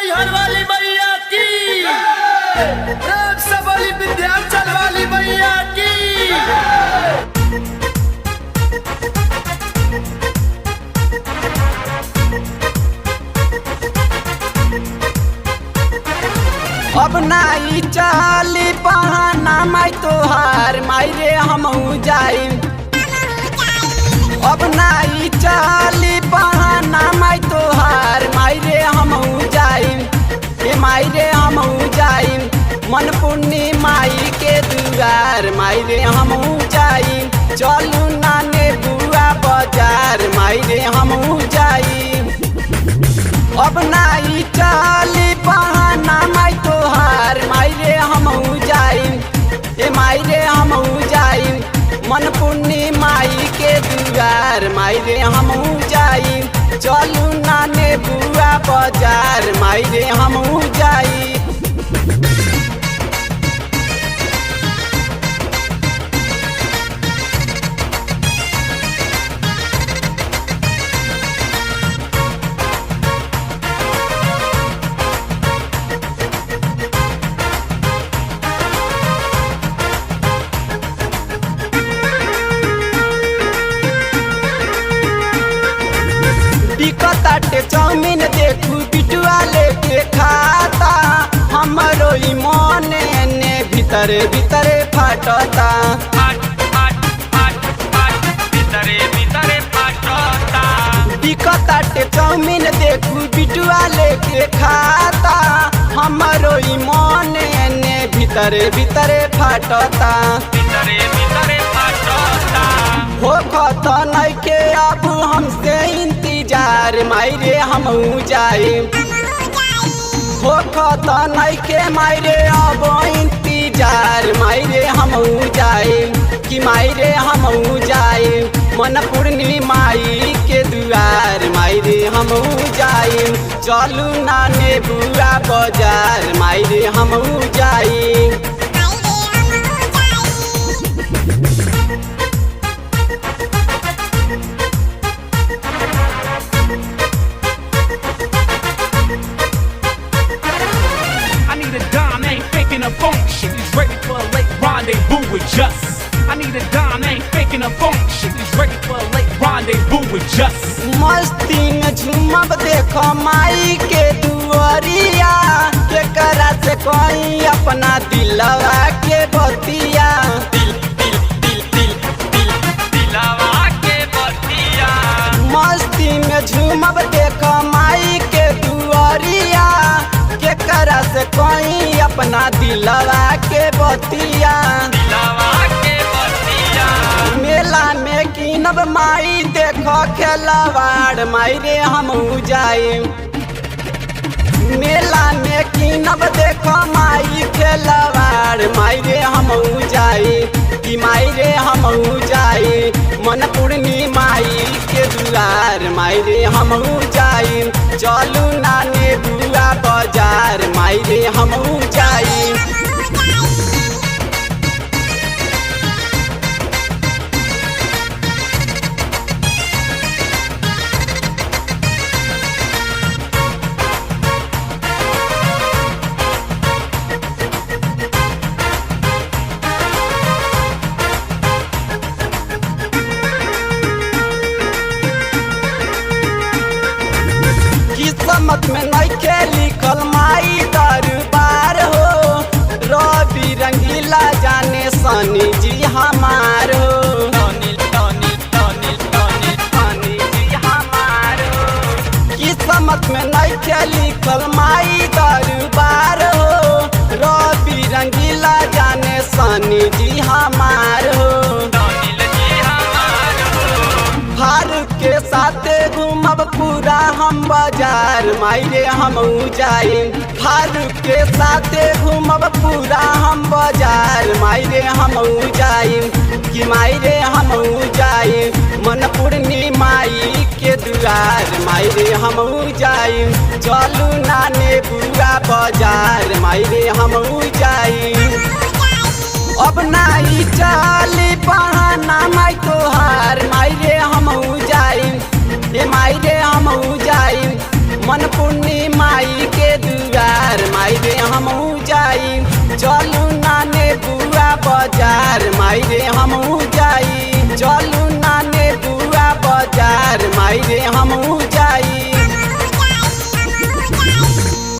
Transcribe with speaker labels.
Speaker 1: मैहर वाली मैया की, प्रेम से बोली विंध्याचल वाली मैया की।
Speaker 2: अब नाई चाली बहाना माई तोहार माई रे हमहू जाई। अब नाई चाली बहाना माई तोहार माई रे हमहू जाई। हे माई रे हमहू जाई, मन पुण्य माई के दुआर माई रे हमहू जाई। चलू नाने बुआ बाजार माई रे हमहू जाई। अब नाई चाली बहाना माई तोहार माई रे हमहू जाई। हे माई रे हमहू जाई, मन पुण्य माई के दुआर माई रे हमहू जाई। चलू नाने बुआ बाजार माई रे हमहू जाई। ताटे चाउमीन देखू बिटुआ लेके खाता, हमरो ई मने ने भीतरे भीतरे फाटता। ताटे चाउमीन देखू बिटुआ लेके खाता, हमरो ई मने ने भीतरे भीतरे फाटता। हो खता नहीं के अब हमसे इंतजार माई रे हमहू जाए। हो खता नहीं के माई रे अब इंतजार माई रे हमहू जाए। कि माई रे हमहू जाए, मन पूर्णी माई के दुआर माई रे हमहू जाए। चलू नाने बुआ बाजार माई रे हमहू जाए।
Speaker 3: Function is ready for a late rendezvous with just. I need a dime, ain't faking a function is ready for a late rendezvous with just.
Speaker 2: मस्ती में झूमब देखो माई के दुआरिया, के करा से कोई अपना दिलवा के बतिया। दिलवा के बतिया। मस्ती में झूमब देखो माई के दुआरिया, के करा से कोई अपना दिलवा के बतिया। मेला में कीनब माई देखो खेलवाड़ माई रे हमहू जाए। मेला में कीनब देखो माई खेलवाड़ माई रे हमहू जाए। कि माई रे हमहू जाए, मन पूर्णी माई के दुआर माई रे हमहू जाए। चलू नाने बुआ बाजार माई रे हमहू जाए। किस्मत में नहीं के लिखल माई दरबार हो, रवि रंगीला जाने सनी जी हमार हो। किस्मत में नहीं के लिखल माई दरबार हो, रवि रंगीला जाने सनी जी हमार हो। फारूक के साथे घूमब पूरा हम बाजार माई रे हमहू जाए। फारूक के साथे घूमब पूरा हम बाजार माई रे हमहू जाए। कि माई रे हमहू जाए, मन पूर्णी माई के दुआर माई रे हमहू जाए। चलू नाने बुआ बाजार माई रे हमहू जाए। अब नाई चाली बहाना माई तोहार माई रे हमहू जाई। हे माई रे हमहू जाई, मन पुण्य माई के चलू नाने बुआ बाजार माई रे हमहू जाई, चलू नाने बुआ बाजार माई रे हमहू